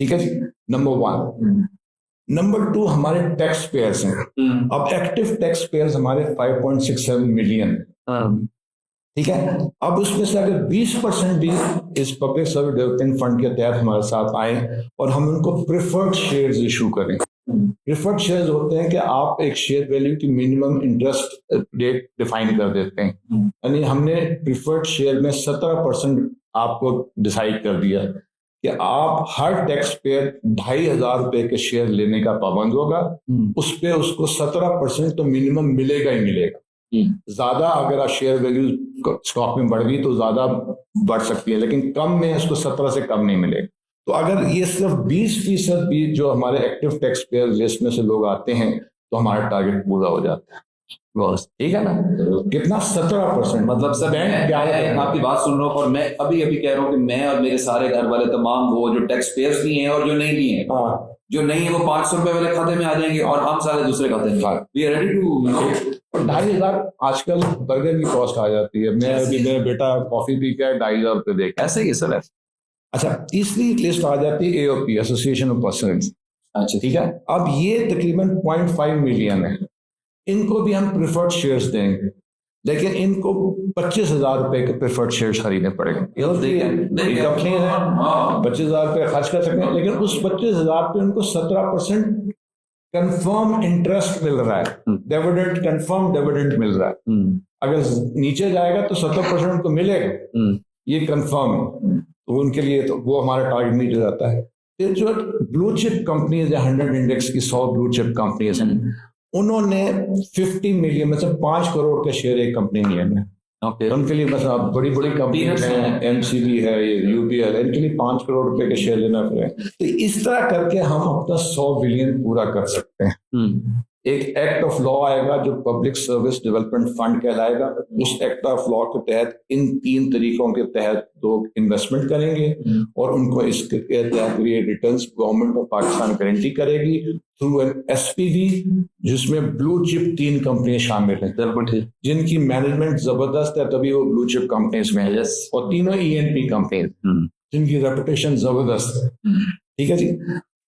ठीक है जी, नंबर 1। नंबर 2, हमारे टैक्स पेयर्स हैं। अब एक्टिव टैक्स पेयर्स हमारे 5.67 मिलियन। ठीक है, अब उसमें से अगर 20% भी इस पब्लिक सर्विस डेवलपमेंट फंड के तहत हमारे साथ आए और हम उनको प्रेफर्ड शेयर्स इशू करें। प्रेफर्ड शेयर्स होते हैं कि आप एक शेयर वैल्यू की मिनिमम इंटरेस्ट रेट डिफाइन कर देते हैं, यानी हमने प्रेफर्ड शेयर में 17% आपको डिसाइड कर दिया कि आप हर टैक्स पेयर 2,500 रुपए के शेयर लेने का पाबंद होगा। उस पे उसको 17% तो मिनिमम मिलेगा ही मिलेगा। ज्यादा अगर आप शेयर वैल्यू स्टॉक में बढ़ गई तो ज्यादा बढ़ सकती है, लेकिन कम में उसको 17 से कम नहीं मिलेगा। तो अगर ये सिर्फ 20% भी जो हमारे एक्टिव टैक्स पेयर लिस्ट में से लोग आते हैं तो हमारा टारगेट पूरा हो जाता है। बस ठीक है ना, कितना? 17%। मतलब सर, मैं आपकी बात सुन रहा हूँ और मैं अभी कह रहा हूँ कि मैं और मेरे सारे घर वाले तमाम वो जो टैक्स पेयर्स भी हैं और जो नहीं भी हैं, जो नहीं है वो 500 रुपए वाले खाते में आ जाएंगे और हम सारे दूसरे खाते में। We are ready to. 2,500 आजकल बर्गर की कॉस्ट आ जाती है। मैं अभी मेरा बेटा कॉफी पी के 2,500 रुपए देख, ऐसे ही सर। अच्छा, तीसरी लिस्ट आ जाती है AOP, एसोसिएशन ऑफ पर्सनल। अच्छा, ठीक है, अब ये तकरीबन 0.5 मिलियन है, इनको भी हम प्रिफर्ड शेयर्स देंगे, लेकिन इनको 25,000 रुपए के प्रिफर्ड शेयर्स खरीदने पड़ेंगे। कंपनी है, 25,000 रुपए खर्च कर सकते हैं, लेकिन उस 25,000 पे उनको 17% कंफर्म इंटरेस्ट मिल रहा है, डिविडेंड, कंफर्म डिविडेंड मिल रहा है। अगर नीचे जाएगा तो 70% उनको मिलेगा, ये कंफर्म है, तो उनके लिए तो वो हमारा टारगेट नीचे जाता है। फिर जो ब्लू चिप कंपनीज है, 100 इंडेक्स की 100 ब्लू चिप कंपनीज हैं, उन्होंने 50 मिलियन में से 5 करोड़ के शेयर एक कंपनी लिए हैं। उनके लिए बस बड़ी बड़ी कंपनी है, MCB है, ये UBL, इनके लिए 5 करोड़ रुपए के शेयर लेना पड़े। तो इस तरह करके हम अपना 100 बिलियन पूरा कर सकते हैं। एक एक्ट ऑफ लॉ आएगा जो पब्लिक सर्विस डेवलपमेंट फंड कहलाएगा। उस एक्ट ऑफ लॉ के तहत इन 3 तरीकों के तहत लोग इन्वेस्टमेंट करेंगे और उनको इसके तहत ये returns government of Pakistan guarantee करेगी थ्रू एन SPV, जिसमें ब्लू चिप 3 कंपनियां शामिल हैं, जिनकी मैनेजमेंट जबरदस्त है, तभी वो ब्लू चिप कंपनीज में है। और तीनों ENP कंपनीज जिनकी रेपुटेशन जबरदस्त है। ठीक है जी,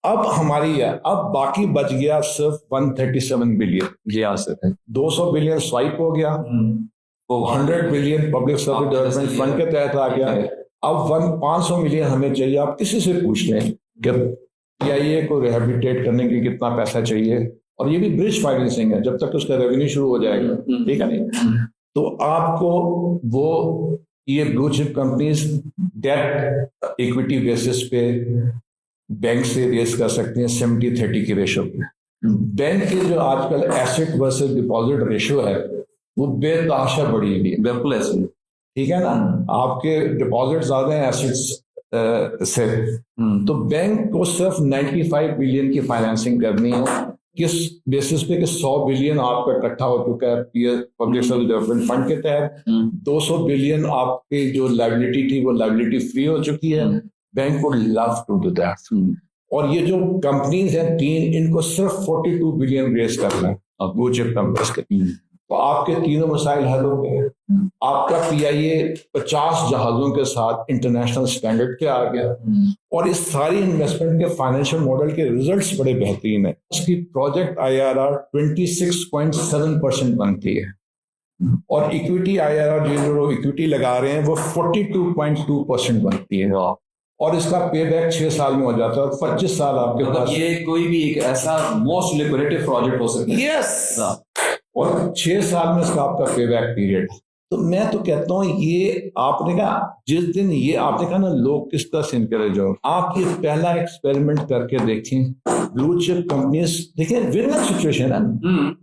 अब हमारी है, अब बाकी बच गया सिर्फ 137 बिलियन। जी हाँ सर, 200 बिलियन स्वाइप हो गया, वो 100 billion public service development fund के तहत आ गया। अब 500 मिलियन हमें चाहिए। आप किसी से पूछ लें कि PIA को रिहेबिलिटेट करने के कितना पैसा चाहिए, और ये भी ब्रिज फाइनेंसिंग है, जब तक उसका रेवेन्यू शुरू हो जाएगा, ठीक है नहीं, तो आपको वो ये blue chip companies debt equity basis पे बैंक से रेस कर सकते हैं 70-30 की रेशो पे। बैंक के जो आजकल एसेट वर्सेस डिपॉजिट रेशो है वो बेतहाशा बढ़ी हुई है, बिल्कुल ऐसे, ठीक है ना। आपके डिपॉजिट ज्यादा है एसेट्स से, तो बैंक को सिर्फ 95 बिलियन की फाइनेंसिंग करनी है। किस बेसिस पे कि 100 बिलियन आपका इकट्ठा हो चुका है पब्लिक सर्विस डेवलपमेंट फंड के तहत, 200 बिलियन आपकी जो लायबिलिटी थी वो लायबिलिटी फ्री हो चुकी है। Bank would love to do that. और ये जो कंपनीज हैं 3, इनको सिर्फ 42 बिलियन रेस करना है ब्लू चिप कंपनीज के। तो आपके तीनों मसाइल हल हो गए। आपका PIA 50 जहाजों के साथ इंटरनेशनल स्टैंडर्ड के आ गया, और इस सारी इन्वेस्टमेंट के फाइनेंशियल मॉडल के रिजल्ट्स बड़े बेहतरीन है। उसकी प्रोजेक्ट IRR 26.7% बनती है, और इक्विटी IRR जो इक्विटी लगा रहे हैं वो 42.2% बनती है, और इसका पे बैक 6 साल में हो जाता है, और 25 साल आपके पास। ये कोई भी एक ऐसा मोस्ट लिक्विडेटिव प्रोजेक्ट हो सकता है। यस, और 6 साल में इसका आपका पे बैक पीरियड। तो मैं तो कहता हूँ ये आपने कहा, जिस दिन ये आपने कहा ना लोग किस तरह से इनकरेज हो, आप ये पहला एक्सपेरिमेंट करके देखें। ब्लू चिप कंपनीज देखिए विन-विन सिचुएशन है।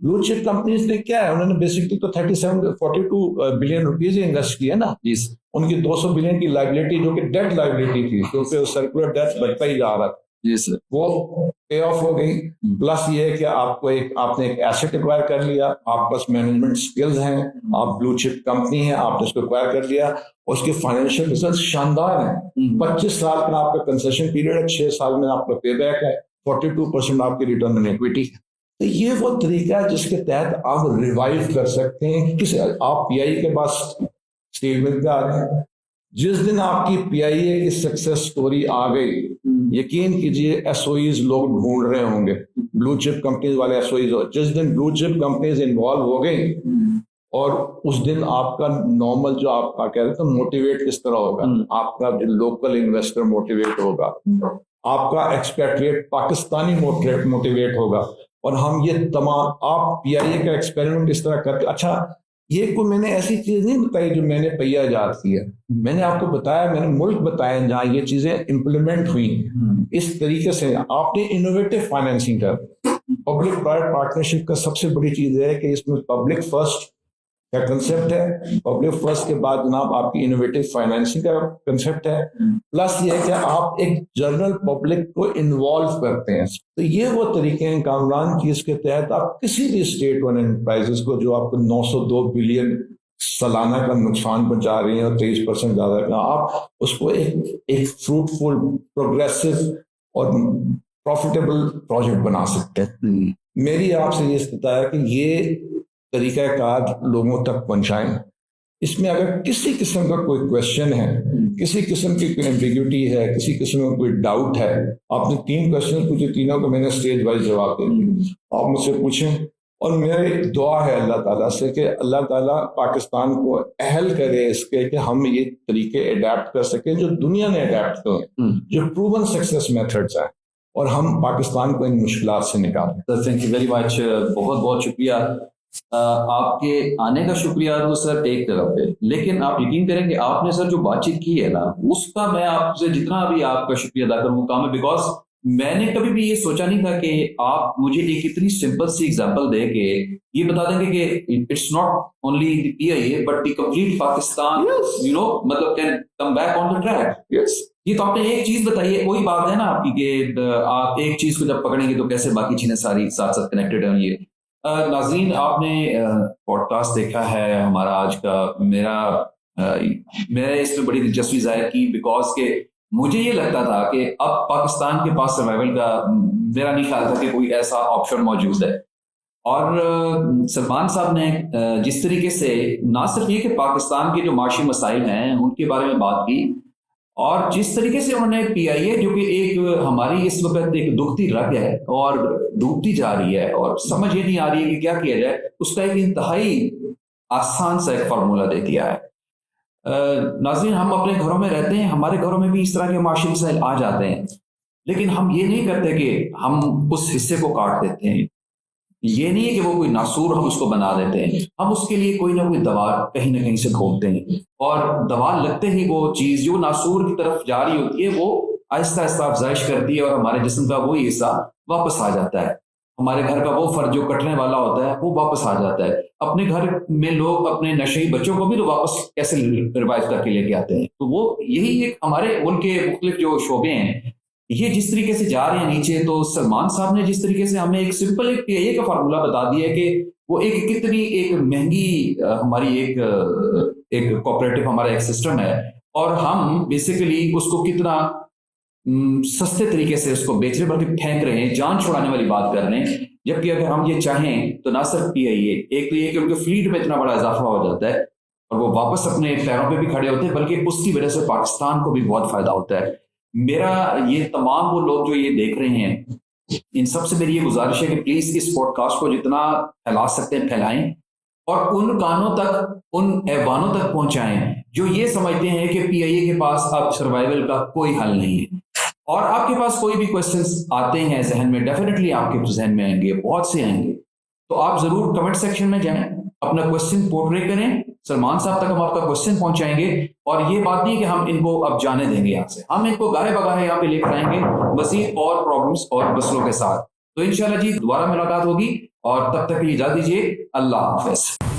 ब्लू चिप कंपनीज ने क्या है, उन्होंने बेसिकली तो 42 बिलियन रुपीज इन्वेस्ट किया ना। उनकी 200 बिलियन की लायबिलिटी जो कि डेट लायबिलिटी थी, क्योंकि सर्कुलर डेट बढ़ता ही जा रहा था, वो पे ऑफ हो गई। प्लस ये है कि आपने एक एसेट एक्वायर कर लिया, आप पास मैनेजमेंट स्किल्स हैं, आप ब्लू चिप कंपनी है, आपने उसको एक्वायर कर लिया, उसके फाइनेंशियल रिजल्ट शानदार हैं। 25 साल का आपका कंसेशन पीरियड है, 6 साल में आपका पे बैक है, 42% आपकी रिटर्न ऑन इक्विटी। तो ये वो तरीका है जिसके तहत आप रिवाइव कर सकते हैं। किसी आप PIA के पास स्टेज में आ रहे हैं, जिस दिन आपकी PIA की सक्सेस स्टोरी आ गई, यकीन कीजिए SOEs लोग ढूंढ रहे होंगे, ब्लू चिप कंपनीज वाले SOEs। जिस दिन ब्लू चिप कंपनीज इन्वॉल्व हो गई, और उस दिन आपका नॉर्मल जो आपका कह रहे थे मोटिवेट किस तरह होगा, आपका जो लोकल इन्वेस्टर मोटिवेट होगा, आपका एक्सपेट्रिएट पाकिस्तानी मोटिवेट होगा, और हम ये तमाम आप PIA का एक्सपेरिमेंट इस तरह करके। अच्छा, ये को मैंने ऐसी चीज नहीं बताई जो मैंने पहिया इजाद की है, मैंने आपको बताया, मैंने मुल्क बताया जहां ये चीजें इंप्लीमेंट हुई। इस तरीके से आपने इनोवेटिव फाइनेंसिंग कर, पब्लिक प्राइवेट पार्टनरशिप का सबसे बड़ी चीज है कि इसमें पब्लिक फर्स्ट का कंसेप्ट है, पब्लिक फर्स्ट के बाद जनाब आपकी इनोवेटिव फाइनेंसिंग का कंसेप्ट है, प्लस ये है कि आप एक जनरल पब्लिक को इन्वॉल्व करते हैं। तो ये वो तरीके हैं कामरान की, इसके तहत आप किसी भी स्टेट ओन एंटरप्राइजेस को जो आपको 902 बिलियन सालाना का नुकसान पहुंचा रही है और 23% ज्यादा का, आप उसको एक फ्रूटफुल, प्रोग्रेसिव और प्रॉफिटेबल प्रोजेक्ट बना सकते हैं। मेरी आपसे ये इस्तता है कि ये तरीका कार लोगों तक पहुंचाएं, इसमें अगर किसी किस्म का कोई क्वेश्चन है, किसी किस्म की कोई एम्बिग्यूटी है, किसी किस्म का कोई डाउट है, आपने 3 क्वेश्चन पूछे, तीनों को मैंने स्टेज वाइज जवाब दे दिए। आप मुझसे पूछें, और मेरी दुआ है अल्लाह ताला से कि अल्लाह ताला पाकिस्तान को अहल करे इसके कि हम ये तरीके अडेप्ट कर सकें जो दुनिया ने अडेप्ट किए, जो प्रूवन सक्सेस मेथड्स हैं, और हम पाकिस्तान को इन मुश्किलात से निकालें। थैंक यू वेरी मच, बहुत बहुत शुक्रिया। आपके आने का शुक्रिया तो सर एक तरफ है, लेकिन आप यकीन करेंगे आपने सर जो बातचीत की है ना, उसका मैं आपसे जितना भी आपका शुक्रिया अदा करूँ काम है, बिकॉज मैंने कभी भी ये सोचा नहीं था कि आप मुझे एक इतनी सिंपल सी एग्जांपल दे के ये बता देंगे कि it's not only the PIA but the complete Pakistan, you know, मतलब can come back on the track. Yes, ये तो आपने एक चीज बताई है, वही बात है ना आपकी कि आप एक चीज को जब पकड़ेंगे तो कैसे बाकी चीजें सारी साथ साथ कनेक्टेड हैं। ये नाज़रीन, आपने पॉडकास्ट देखा है हमारा आज का। मैंने इसमें बड़ी दिलचस्पी जाहिर की बिकॉज के मुझे ये लगता था कि अब पाकिस्तान के पास सर्वाइवल का मेरा नहीं ख्याल था कि कोई ऐसा ऑप्शन मौजूद है। और सलमान साहब ने जिस तरीके से ना सिर्फ ये कि पाकिस्तान के जो माशी मसाइल हैं उनके बारे में बात की, और जिस तरीके से उन्होंने पीआईए जो कि एक हमारी इस वक्त एक दुखती रग है और डूबती जा रही है और समझ ये नहीं आ रही है कि क्या किया जाए, उसका एक इंतहाई आसान सा एक फार्मूला दे दिया है। नाज़रीन, हम अपने घरों में रहते हैं, हमारे घरों में भी इस तरह के माशी मसाइल आ जाते हैं, लेकिन हम ये नहीं करते कि हम उस हिस्से को काट देते हैं। ये नहीं है कि वो कोई नासूर हम उसको बना देते हैं, हम उसके लिए कोई ना कोई दवा कहीं ना कहीं से ढूंढते हैं, और दवा लगते ही वो चीज जो नासूर की तरफ जा रही होती है वो आहिस्ता आहिस्ता अफजाइश करती है और हमारे जिस्म का वही हिस्सा वापस आ जाता है। हमारे घर का वो फर्ज जो कटने वाला होता है वो वापस आ जाता है। अपने घर में लोग अपने नशेई बच्चों को भी तो वापस कैसे रिवाइव करके लेके आते हैं। तो वो यही एक हमारे मुल्क के मुख्तलिफ जो शोबे हैं ये जिस तरीके से जा रहे हैं नीचे, तो सलमान साहब ने जिस तरीके से हमें एक सिंपल एक पीआईए का फार्मूला बता दिया है कि वो एक कितनी एक महंगी हमारी एक कोऑपरेटिव हमारा एक सिस्टम है, और हम बेसिकली उसको कितना सस्ते तरीके से उसको बेच रहे बल्कि फेंक रहे हैं, जान छुड़ाने वाली बात कर रहे हैं। जबकि अगर हम ये चाहें तो ना सिर्फ पीआईए, एक तो ये कि उनके फ्लीट में इतना बड़ा इजाफा हो जाता है और वो वापस अपने पैरों पे भी खड़े होते हैं, बल्कि उसकी वजह से पाकिस्तान को भी बहुत फायदा होता है। मेरा ये तमाम वो लोग जो ये देख रहे हैं, इन सबसे मेरी ये गुजारिश है कि प्लीज इस पॉडकास्ट को जितना फैला सकते हैं फैलाएं, और उन कानों तक, उन ऐवानों तक पहुंचाएं जो ये समझते हैं कि पीआईए के पास अब सर्वाइवल का कोई हल नहीं है। और आपके पास कोई भी क्वेश्चंस आते हैं जहन में, डेफिनेटली आपके जहन में आएंगे, बहुत से आएंगे, तो आप जरूर कमेंट सेक्शन में जाएं, अपना क्वेश्चन पोर्ट्रे करें, सलमान साहब तक हम आपका क्वेश्चन पहुंचाएंगे। और ये बात नहीं कि हम इनको अब जाने देंगे यहाँ से, हम इनको गाहे बगाहे यहाँ पे लेकर आएंगे मजीद और प्रॉब्लम्स और मसलों के साथ। तो इंशाल्लाह जी दोबारा मुलाकात होगी, और तब तक के लिए इजाज़त दीजिए। अल्लाह हाफिज।